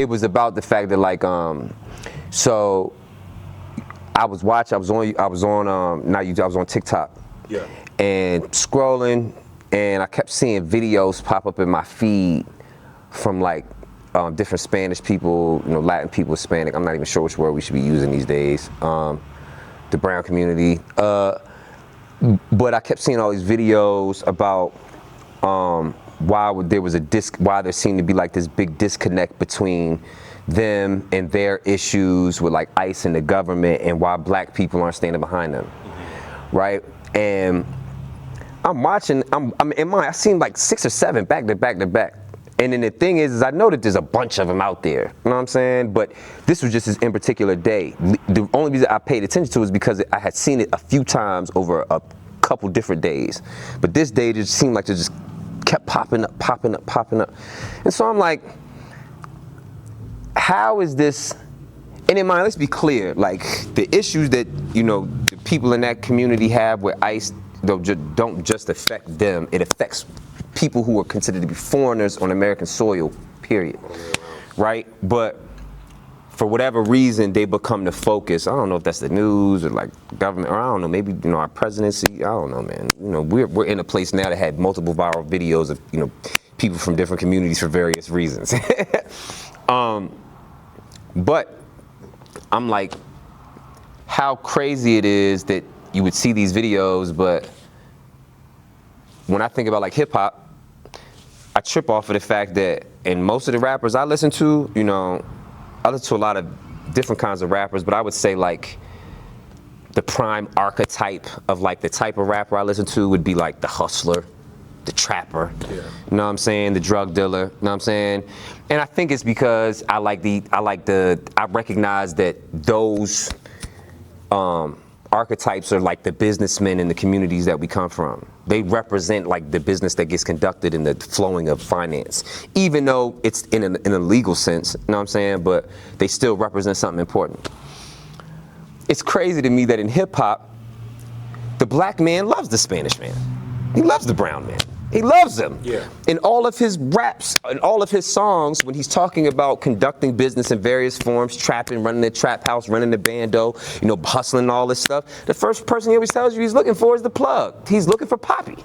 it was about the fact that like so I was on not YouTube, I was on TikTok. Yeah. And scrolling, and I kept seeing videos pop up in my feed from like different Spanish people, you know, Latin people, Hispanic. I'm not even sure which word we should be using these days. The brown community. But I kept seeing all these videos about why there seemed to be like this big disconnect between them and their issues with like ICE and the government, and why black people aren't standing behind them, right? And I'm watching. I'm in mind. I seen like 6 or 7 back to back to back. And then the thing is I know that there's a bunch of them out there. You know what I'm saying? But this was just this in particular day. The only reason I paid attention to it is because I had seen it a few times over a couple different days. But this day it just seemed like it just kept popping up. And so I'm like, how is this? And in mind, let's be clear, like the issues that, you know, the people in that community have with ICE don't just affect them, it affects people who are considered to be foreigners on American soil, period, right? But for whatever reason, they become the focus. I don't know if that's the news or like government, or I don't know, maybe, you know, our presidency, I don't know, man. You know, we're in a place now that had multiple viral videos of, you know, people from different communities for various reasons. But I'm like, how crazy it is that you would see these videos, but when I think about like hip hop, I trip off of the fact that, and most of the rappers I listen to, you know, I listen to a lot of different kinds of rappers, but I would say like the prime archetype of like the type of rapper I listen to would be like the hustler, the trapper, you know what I'm saying, the drug dealer, you know what I'm saying? And I think it's because I recognize that those archetypes are like the businessmen in the communities that we come from. They represent like the business that gets conducted in the flowing of finance, even though it's in a legal sense, you know what I'm saying? But they still represent something important. It's crazy to me that in hip hop, the black man loves the Spanish man. He loves the brown man. He loves them. Yeah. In all of his raps, in all of his songs, when he's talking about conducting business in various forms, trapping, running the trap house, running the bando, you know, hustling, all this stuff, the first person he always tells you he's looking for is the plug. He's looking for Poppy.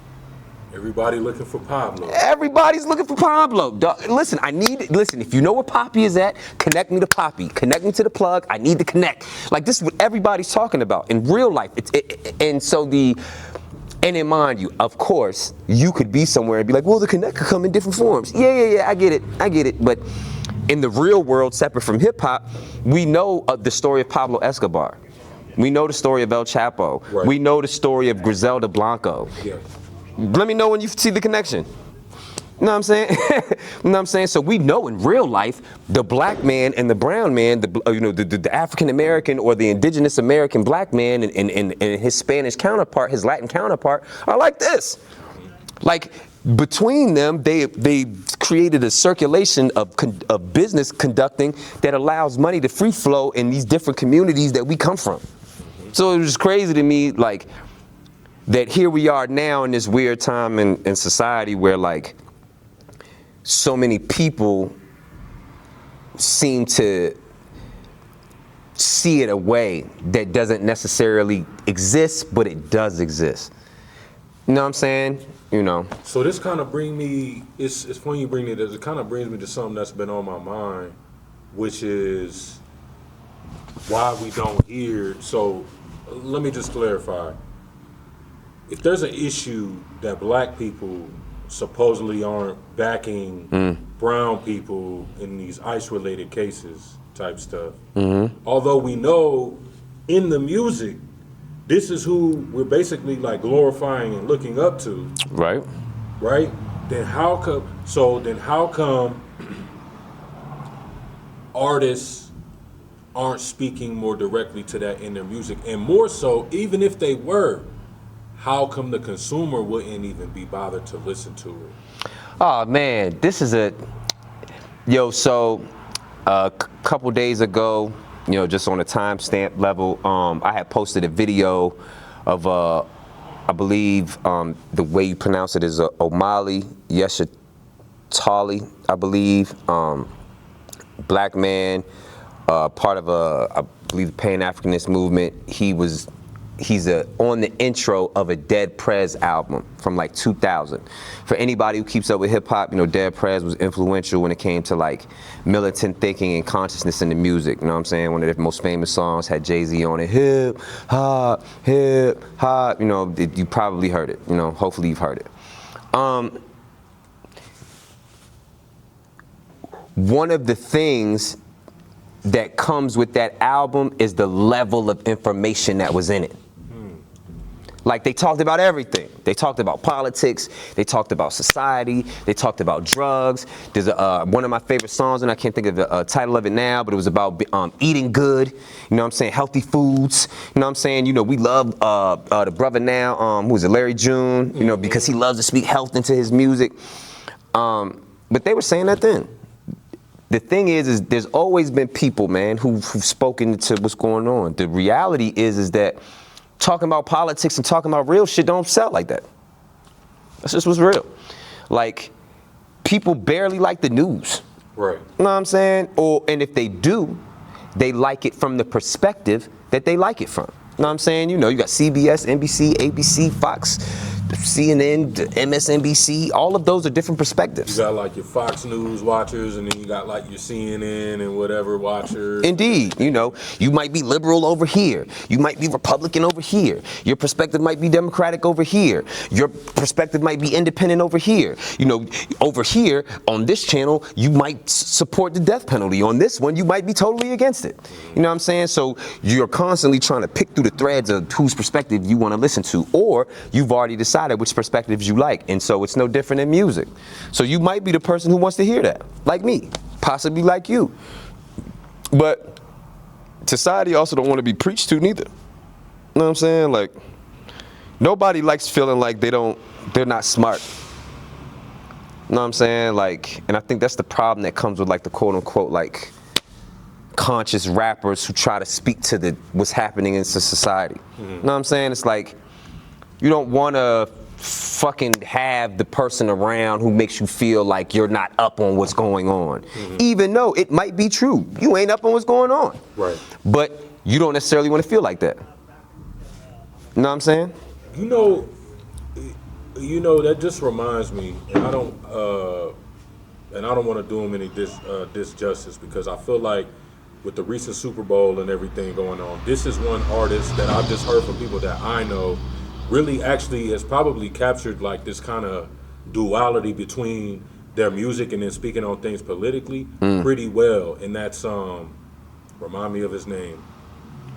Everybody looking for Pablo. Everybody's looking for Pablo. Listen, if you know where Poppy is at, connect me to Poppy. Connect me to the plug. I need to connect. Like, this is what everybody's talking about in real life. And in mind you, of course, you could be somewhere and be like, well, the connect could come in different forms. Yeah, I get it. But in the real world, separate from hip hop, we know the story of Pablo Escobar. We know the story of El Chapo. Right. We know the story of Griselda Blanco. Yeah. Let me know when you see the connection. You know what I'm saying? You know what I'm saying? So we know in real life, the black man and the brown man, the African American or the indigenous American black man and his Spanish counterpart, his Latin counterpart, are like this. Like, between them, they created a circulation of business conducting that allows money to free flow in these different communities that we come from. So it was crazy to me, like, that here we are now in this weird time in society where, like, so many people seem to see it a way that doesn't necessarily exist, but it does exist. You know what I'm saying? You know. So this kind of brings me, it's funny you bring it, it kind of brings me to something that's been on my mind, which is why we don't hear. So let me just clarify. If there's an issue that black people supposedly aren't backing brown people in these ICE-related cases type stuff, although we know in the music, this is who we're basically like glorifying and looking up to. Right. Right? Then how come artists aren't speaking more directly to that in their music? And more so, even if they were, how come the consumer wouldn't even be bothered to listen to it? Oh man, this is so a couple days ago, you know, just on a timestamp level, I had posted a video of I believe the way you pronounce it is Omali Yeshatali, I believe, black man, part of I believe the Pan-Africanist movement. He's on the intro of a Dead Prez album from like 2000. For anybody who keeps up with hip hop, you know, Dead Prez was influential when it came to like militant thinking and consciousness in the music. You know what I'm saying? One of their most famous songs had Jay-Z on it. Hip hop, hip hop. You know, you probably heard it. You know, hopefully you've heard it. One of the things that comes with that album is the level of information that was in it. Like, they talked about everything. They talked about politics. They talked about society. They talked about drugs. There's one of my favorite songs, and I can't think of the title of it now, but it was about eating good. You know what I'm saying? Healthy foods. You know what I'm saying? You know, we love the brother now, who is it, Larry June, you know, because he loves to speak health into his music. But they were saying that then. The thing is there's always been people, man, who've spoken to what's going on. The reality is that talking about politics and talking about real shit don't sell like that. That's just what's real. Like, people barely like the news. Right. You know what I'm saying? And if they do, they like it from the perspective that they like it from. You know what I'm saying? You know, you got CBS, NBC, ABC, Fox, CNN, MSNBC, all of those are different perspectives. You got like your Fox News watchers, and then you got like your CNN and whatever watchers. Indeed, you know, you might be liberal over here. You might be Republican over here. Your perspective might be Democratic over here. Your perspective might be independent over here. You know, over here on this channel, you might support the death penalty. On this one, you might be totally against it. You know what I'm saying? So you're constantly trying to pick through the threads of whose perspective you want to listen to, or you've already decided which perspectives you like, and so it's no different in music. So you might be the person who wants to hear that, like me, possibly like you. But society also don't want to be preached to neither. You know what I'm saying? Like, nobody likes feeling like they're not smart. You know what I'm saying? Like, and I think that's the problem that comes with like the quote unquote like conscious rappers who try to speak to what's happening in society. You know what I'm saying? It's like, you don't want to fucking have the person around who makes you feel like you're not up on what's going on. Even though it might be true. You ain't up on what's going on. Right. But you don't necessarily want to feel like that. You know what I'm saying? You know, that just reminds me, and I don't want to do him any disjustice, because I feel like with the recent Super Bowl and everything going on, this is one artist that I've just heard from people that I know really actually has probably captured like this kind of duality between their music and then speaking on things politically pretty well. And that's remind me of his name.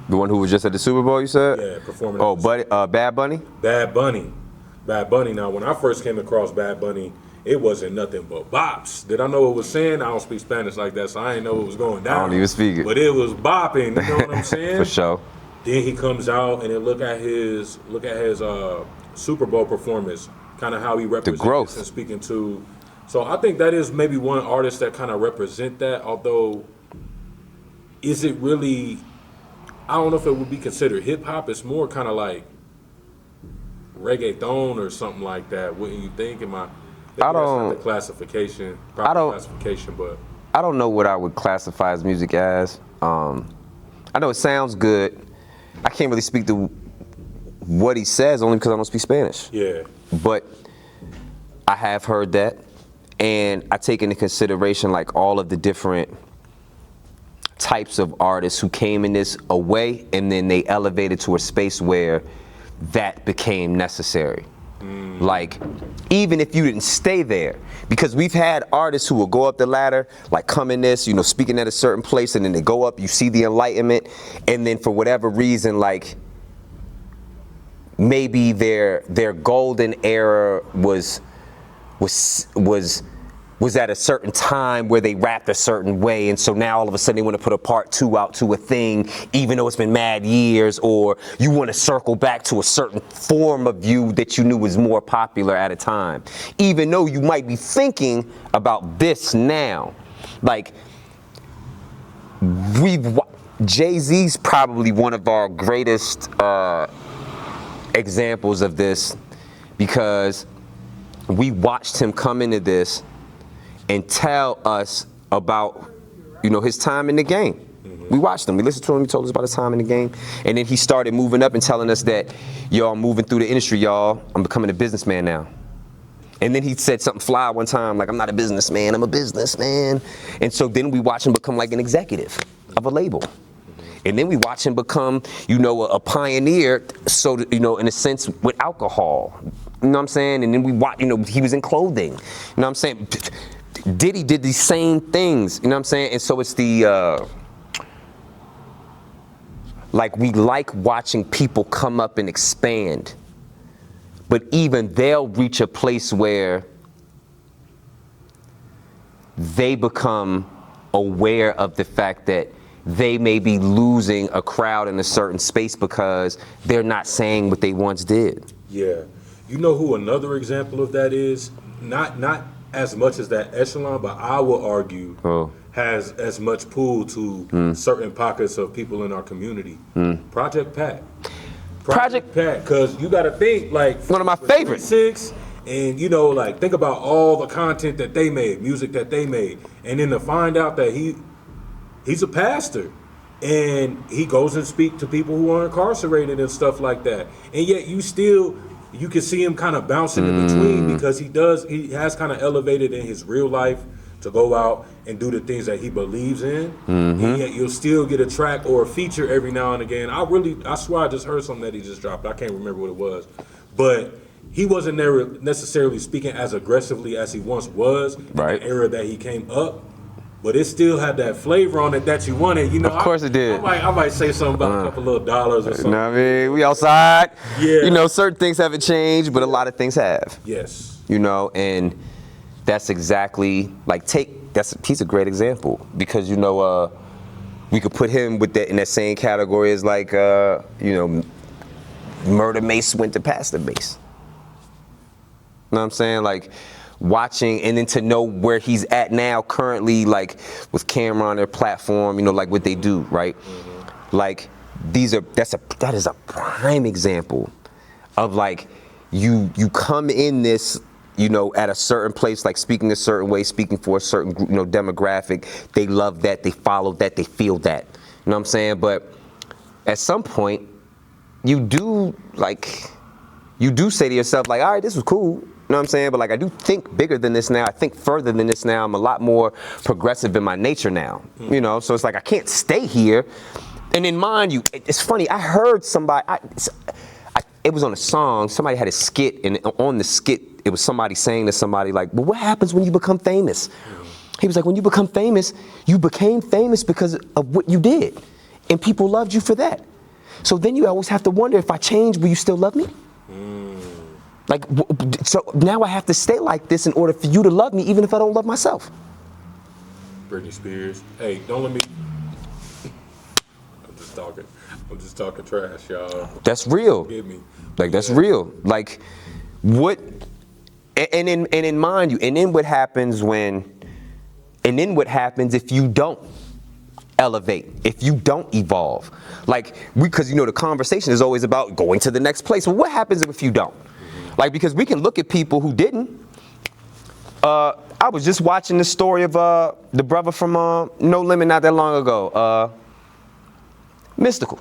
The one who was just at the Super Bowl, you said? Yeah, performing. Oh, Bad Bunny? Bad Bunny. Now, when I first came across Bad Bunny, it wasn't nothing but bops. Did I know what it was saying? I don't speak Spanish like that, so I didn't know what was going down. I don't even speak it. But it was bopping, you know what I'm saying? For sure. Then he comes out and then look at his Super Bowl performance, kind of how he represents the growth and speaking to. So I think that is maybe one artist that kind of represent that. Although, is it really? I don't know if it would be considered hip hop. It's more kind of like reggaeton or something like that. Wouldn't you think? That's not the classification. Classification, but I don't know what I would classify as music as. I know it sounds good. I can't really speak to what he says only because I don't speak Spanish. Yeah. But I have heard that, and I take into consideration like all of the different types of artists who came in this away, and then they elevated to a space where that became necessary. Like, even if you didn't stay there, because we've had artists who will go up the ladder, like come in this, you know, speaking at a certain place, and then they go up, you see the enlightenment, and then for whatever reason, like, maybe their golden era was at a certain time where they rapped a certain way, and so now all of a sudden they want to put a part 2 out to a thing, even though it's been mad years, or you want to circle back to a certain form of you that you knew was more popular at a time, even though you might be thinking about this now. Like, Jay-Z's probably one of our greatest examples of this, because we watched him come into this and tell us about his time in the game. We watched him. We listened to him. He told us about his time in the game. And then he started moving up and telling us that, yo, I'm moving through the industry, y'all. I'm becoming a businessman now. And then he said something fly one time, like, I'm not a businessman, I'm a businessman. And so then we watch him become like an executive of a label. And then we watch him become, a pioneer, so, in a sense, with alcohol. You know what I'm saying? And then we watch, he was in clothing. You know what I'm saying? Diddy did these same things, you know what I'm saying? And so it's the, we like watching people come up and expand, but even they'll reach a place where they become aware of the fact that they may be losing a crowd in a certain space because they're not saying what they once did. Yeah. You know who another example of that is? Not as much as that echelon, but I will argue has as much pull to certain pockets of people in our community. Project Pat. Project Pat, because you got to think, one of my favorites. 6, and think about all the content that they made, music that they made, and then to find out that he's a pastor, and he goes and speak to people who are incarcerated and stuff like that, and yet you can see him kind of bouncing in between, because he has kind of elevated in his real life to go out and do the things that he believes in, and yet you'll still get a track or a feature every now and again. I swear I just heard something that he just dropped. I can't remember what it was, but he wasn't there necessarily speaking as aggressively as he once was in the era that he came up, but it still had that flavor on it that you wanted. Of course it did. I might say something about a couple little dollars or something. You know what I mean? We outside. Yeah. Certain things haven't changed, but a lot of things have. Yes. And that's exactly he's a great example, because we could put him in that same category as Murder Mace went to Pastor Mace. You know what I'm saying? Watching, and then to know where he's at now currently, with camera on their platform, what they do, right? That is a prime example of you come in this, at a certain place, speaking a certain way, speaking for a certain group, demographic. They love that, they follow that, they feel that. You know what I'm saying? But at some point, you do say to yourself, all right, this was cool. You know what I'm saying? But I do think bigger than this now. I think further than this now. I'm a lot more progressive in my nature now. So it's I can't stay here. And in mind you, it's funny, I heard somebody, it was on a song, somebody had a skit, and on the skit, it was somebody saying to somebody well, what happens when you become famous? He was like, when you become famous, you became famous because of what you did. And people loved you for that. So then you always have to wonder, if I change, will you still love me? So now I have to stay like this in order for you to love me, even if I don't love myself. Britney Spears. Hey, don't let me. I'm just talking trash, y'all. That's real. Forgive me. That's real. What? And in mind you, and then what happens if you don't elevate, if you don't evolve? Because the conversation is always about going to the next place. Well, what happens if you don't? Because we can look at people who didn't. I was just watching the story of the brother from No Limit not that long ago, Mystical.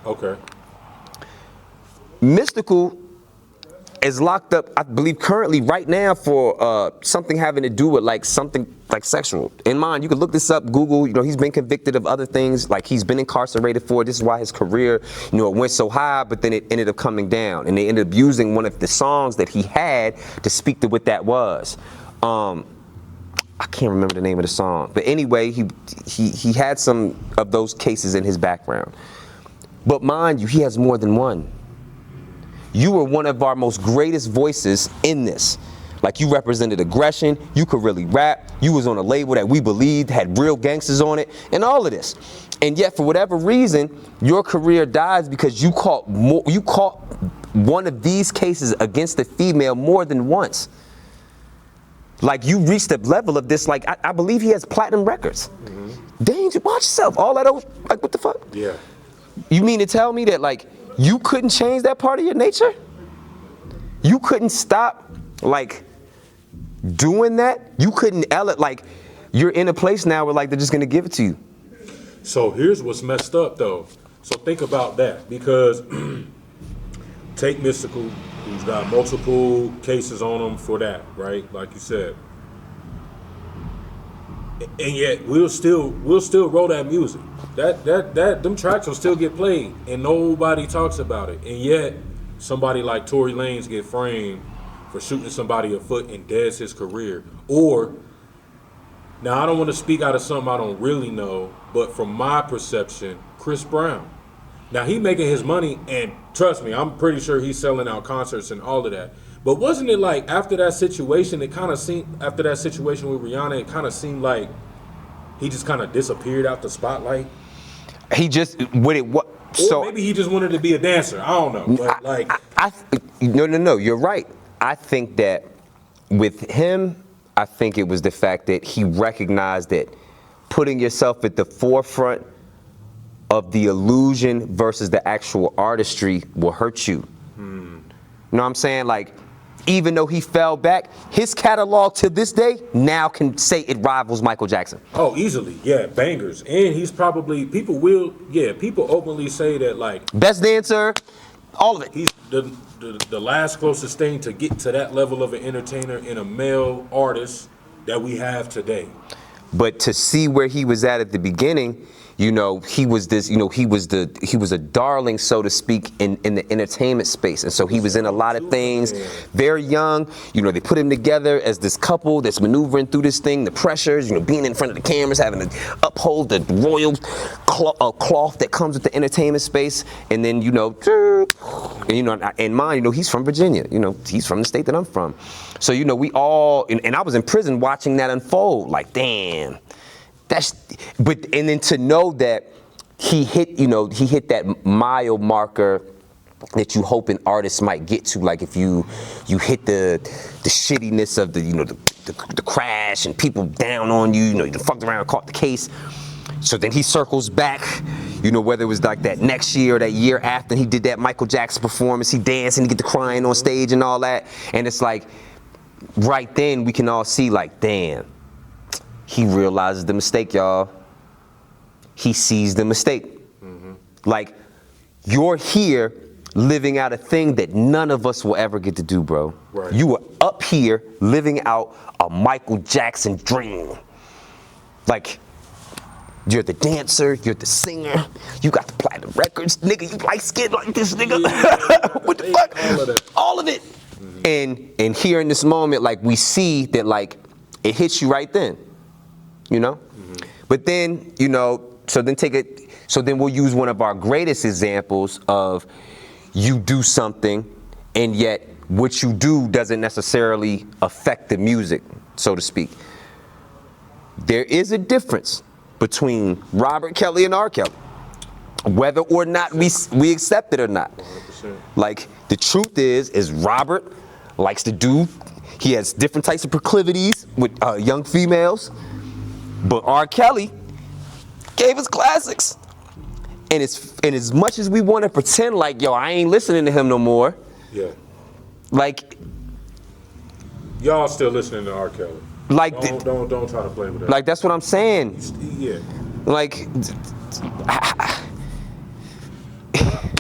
Okay. Mystical is locked up, I believe, currently right now for something having to do with something sexual. In mind, you can look this up, Google. He's been convicted of other things, he's been incarcerated for. This is why his career, went so high, but then it ended up coming down, and they ended up using one of the songs that he had to speak to what that was. I can't remember the name of the song, but anyway, he had some of those cases in his background. But mind you, he has more than one. You were one of our most greatest voices in this. You represented aggression, you could really rap, you was on a label that we believed had real gangsters on it, and all of this. And yet, for whatever reason, your career dies because you caught one of these cases against a female more than once. You reached a level of this, I believe he has platinum records. Danger, watch yourself, all that old, what the fuck? Yeah. You mean to tell me that, you couldn't change that part of your nature? You couldn't stop, doing that? You couldn't you're in a place now where like they're just gonna give it to you. So here's what's messed up though. So think about that, because take Mystical, who's got multiple cases on him for that, right? Like you said. And yet we'll still roll that music. Them tracks will still get played and nobody talks about it. And yet somebody like Tory Lanez get framed for shooting somebody a foot and deads his career. Or, now I don't want to speak out of something I don't really know, but from my perception, Chris Brown. Now he making his money, and trust me, I'm pretty sure he's selling out concerts and all of that. But wasn't it like after that situation, after that situation with Rihanna, it kind of seemed like he just kind of disappeared out the spotlight? He just, Or so maybe he just wanted to be a dancer. I don't know. But no, you're right. I think that with him, I think it was the fact that he recognized that putting yourself at the forefront of the illusion versus the actual artistry will hurt you. You know what I'm saying? Like, even though he fell back, his catalog to this day now can say it rivals Michael Jackson. Oh, easily. Yeah, bangers. And he's probably, people openly say that, like, best dancer, all of it. he's the last closest thing to get to that level of an entertainer and a male artist that we have today. But to see where he was at the beginning, you know, he was a darling, so to speak, in the entertainment space. And so he was in a lot of things, very young. You know, they put him together as this couple that's maneuvering through this thing, the pressures, you know, being in front of the cameras, having to uphold the royal cloth that comes with the entertainment space. And then, you know, and mine, you know, he's from Virginia. You know, he's from the state that I'm from. So, you know, we all, and I was in prison watching that unfold, like, damn. And then to know that he hit that mile marker that you hope an artist might get to, like if you hit the shittiness of the crash and people down on you, you know, you fucked around, caught the case. So then he circles back, you know, whether it was like that next year or that year after, he did that Michael Jackson performance, he danced and he get to crying on stage and all that. And it's like, right then we can all see like, damn. He realizes the mistake, y'all. He sees the mistake. Like, you're here living out a thing that none of us will ever get to do, bro. Right. You were up here living out a Michael Jackson dream. Like, you're the dancer, you're the singer, you got the platinum records, nigga, you light skinned like this, nigga. What the fuck? All of it. And here in this moment, like, we see that, like, it hits you right then. You know? But then, you know, so then we'll use one of our greatest examples of you do something and yet what you do doesn't necessarily affect the music, so to speak. There is a difference between Robert Kelly and R. Kelly, whether or not we accept it or not. 100%. Like, the truth is Robert likes to do, he has different types of proclivities with young females. But R. Kelly gave us classics. And as much as we want to pretend like, yo, I ain't listening to him no more. Yeah. Like, y'all still listening to R. Kelly. Like, don't try to play with that. Like, that's what I'm saying. Yeah. Like,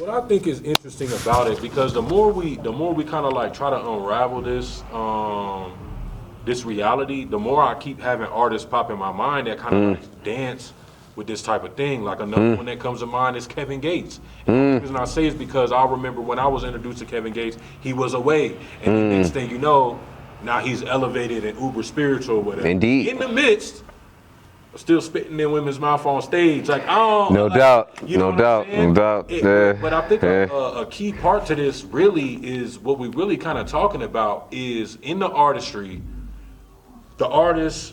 what I think is interesting about it, because the more we kind of like try to unravel this this reality, the more I keep having artists pop in my mind that kind of like dance with this type of thing. Like another one that comes to mind is Kevin Gates. And the reason I say is because I remember when I was introduced to Kevin Gates, he was away. And the next thing you know, now he's elevated and uber spiritual or whatever. Indeed. In the midst, still spitting in women's mouth on stage. Like, no doubt. But I think a key part to this really is what we really kind of talking about is in the artistry, the artists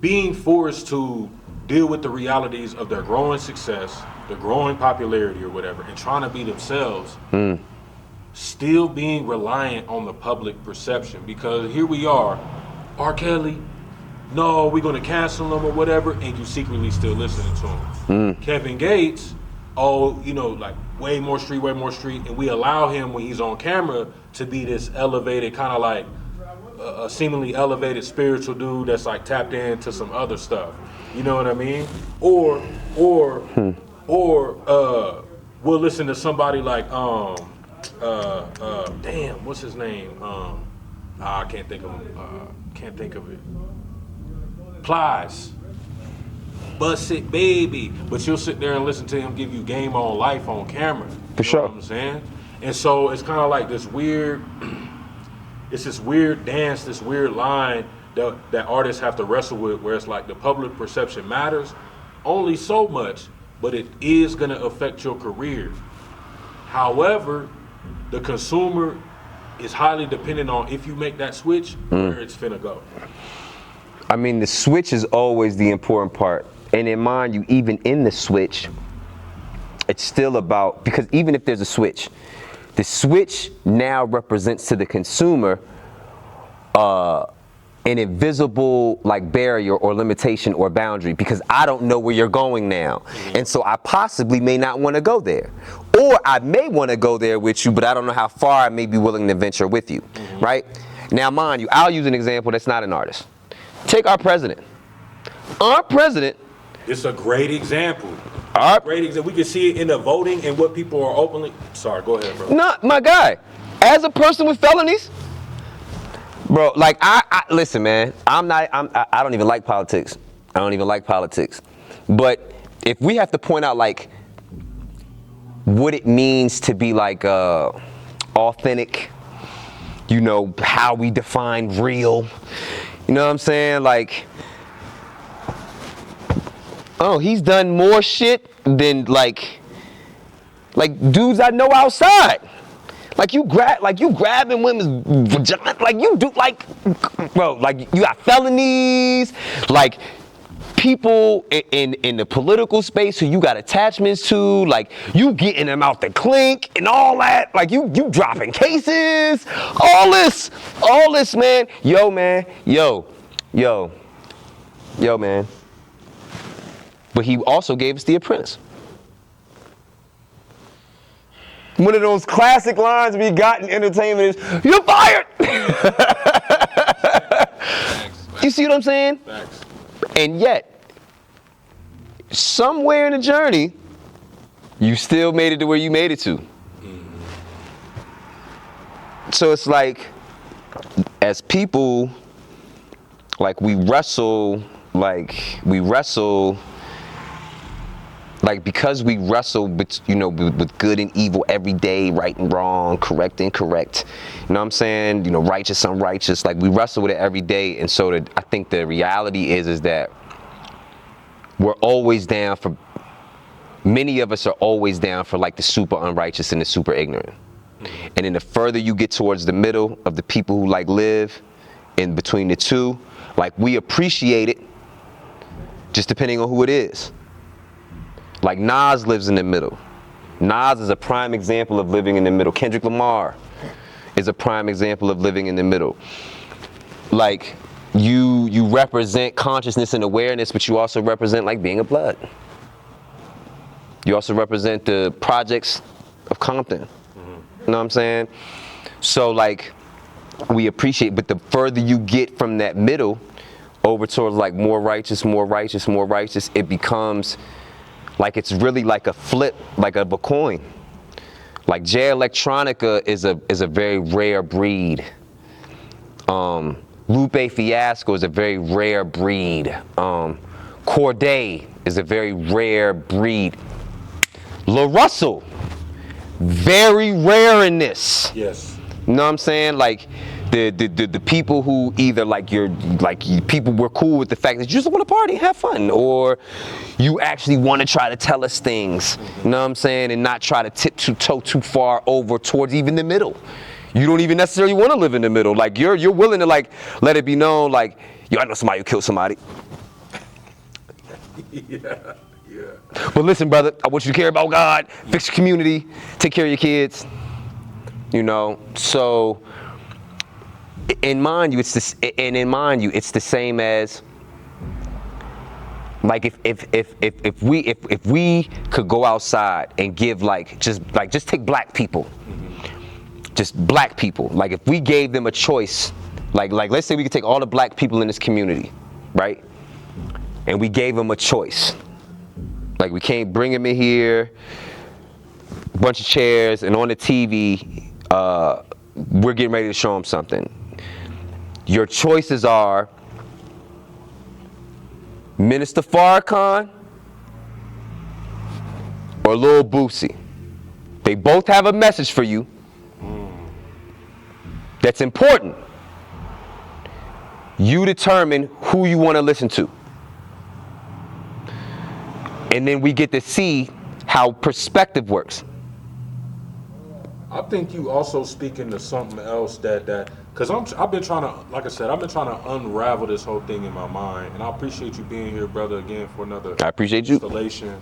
being forced to deal with the realities of their growing success, their growing popularity or whatever, and trying to be themselves, still being reliant on the public perception. Because here we are, R. Kelly, no, we're gonna cancel him or whatever, and you secretly still listening to him. Kevin Gates, like way more street, and we allow him when he's on camera to be this elevated kind of like a seemingly elevated spiritual dude that's like tapped into some other stuff. You know what I mean? Or we'll listen to somebody like damn, what's his name? I can't think of him. Can't think of it. Plies. Bust it, baby. But you'll sit there and listen to him give you game on life on camera. For sure. Know what I'm saying? And so it's kind of like this weird, it's this weird dance, this weird line that artists have to wrestle with, where it's like the public perception matters only so much, but it is going to affect your career. However, the consumer is highly dependent on if you make that switch, where it's finna go. I mean, the switch is always the important part. And in mind you, even in the switch, it's still about, because even if there's a switch, the switch now represents to the consumer an invisible like barrier or limitation or boundary, because I don't know where you're going now. And so I possibly may not want to go there. Or I may want to go there with you, but I don't know how far I may be willing to venture with you, right? Now, mind you, I'll use an example that's not an artist. Take our president. Our president. It's a great example. Great example. We can see it in the voting and what people are openly. Sorry, go ahead, bro. Not my guy. As a person with felonies, bro. Like I listen, man. I don't even like politics. I don't even like politics. But if we have to point out like what it means to be like authentic, you know, how we define real. You know what I'm saying? Like, oh, he's done more shit than like dudes I know outside. Like you grabbing women's vagina, like you do, like, bro, like you got felonies, like people in the political space who you got attachments to, like you getting them out the clink and all that, like you dropping cases, all this, man. Yo, man. But he also gave us The Apprentice. One of those classic lines we got in entertainment is, "You're fired." You see what I'm saying? Thanks. And yet, somewhere in the journey, you still made it to where you made it to. So it's like, as people, like we wrestle, because we wrestle with, you know, with good and evil every day, right and wrong, correct and incorrect. You know what I'm saying? You know, righteous, unrighteous. Like we wrestle with it every day. And so I think the reality is that we're always down for, many of us are always down for like the super unrighteous and the super ignorant. And then the further you get towards the middle of the people who like live in between the two, like we appreciate it, just depending on who it is. Like Nas lives in the middle. Nas is a prime example of living in the middle. Kendrick Lamar is a prime example of living in the middle. Like you represent consciousness and awareness, but you also represent like being a blood. You also represent the projects of Compton. You know what I'm saying? So like we appreciate, but the further you get from that middle over towards like more righteous, it becomes like it's really like a flip, like of a coin. Like Jay Electronica is a very rare breed. Lupe Fiasco is a very rare breed. Corday is a very rare breed. La Russell, very rare in this. Yes. You know what I'm saying? Like the people who either people were cool with the fact that you just want to party and have fun, or you actually want to try to tell us things, you know what I'm saying, and not try to toe too far over towards even the middle. You don't even necessarily want to live in the middle. Like you're willing to like let it be known, like, yo, I know somebody who killed somebody. Yeah. But listen, brother, I want you to care about God, fix your community, take care of your kids. You know, so in mind you, it's the same as like if we could go outside and give just take black people, just black people. Like if we gave them a choice, Like let's say we could take all the black people in this community, right? And we gave them a choice. Like we can't bring them in here, a bunch of chairs, and on the TV, we're getting ready to show them something. Your choices are Minister Farrakhan or Lil Boosie. They both have a message for you that's important. You determine who you want to listen to. And then we get to see how perspective works. I think you also speaking to something else that because I've been trying to, like I said, I've been trying to unravel this whole thing in my mind, and I appreciate you being here, brother, again for another I appreciate you. installation.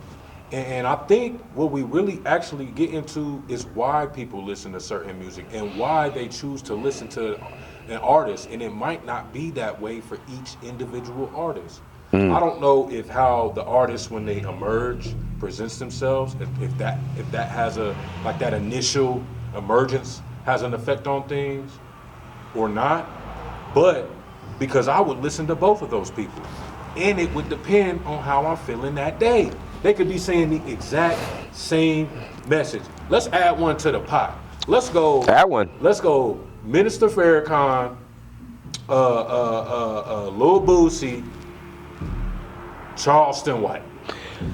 And I think what we really actually get into is why people listen to certain music and why they choose to listen to an artist, and it might not be that way for each individual artist. I don't know if how the artist when they emerge presents themselves, if that has a like that initial emergence has an effect on things or not, but because I would listen to both of those people, and it would depend on how I'm feeling that day. They could be saying the exact same message. Let's add one to the pot. Let's go. Add one. Let's go. Minister Farrakhan, Lil Boosie, Charleston White.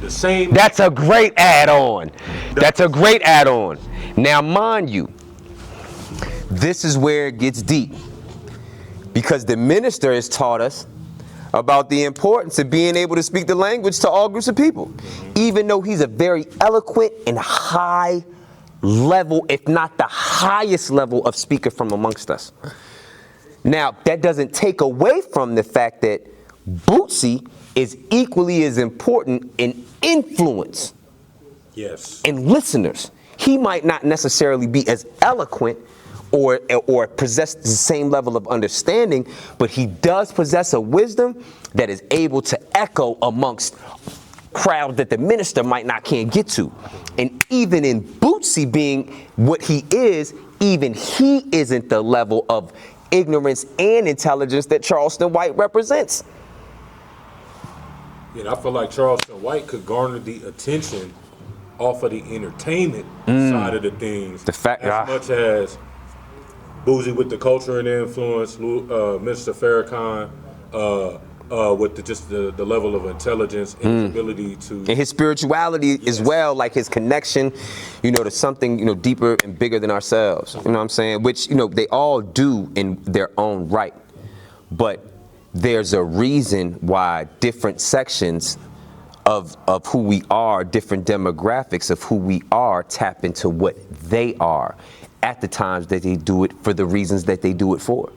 The same. That's a great add-on. That's a great add-on. Now, mind you, this is where it gets deep. Because the minister has taught us about the importance of being able to speak the language to all groups of people. Even though he's a very eloquent and high level, if not the highest level of speaker from amongst us. Now, that doesn't take away from the fact that Bootsy is equally as important in influence. Yes. And listeners. He might not necessarily be as eloquent or possess the same level of understanding, but he does possess a wisdom that is able to echo amongst crowds that the minister can't get to. And even in Bootsy being what he is, even he isn't the level of ignorance and intelligence that Charleston White represents. Yeah, I feel like Charleston White could garner the attention off of the entertainment side of the things, The fact, as much as Boozy with the culture and influence, Mr. Farrakhan with the level of intelligence and his ability to, and his spirituality as well, like his connection, to something, deeper and bigger than ourselves. You know what I'm saying? Which, they all do in their own right. But there's a reason why different sections of who we are, different demographics of who we are, tap into what they are at the times that they do it for the reasons that they do it for.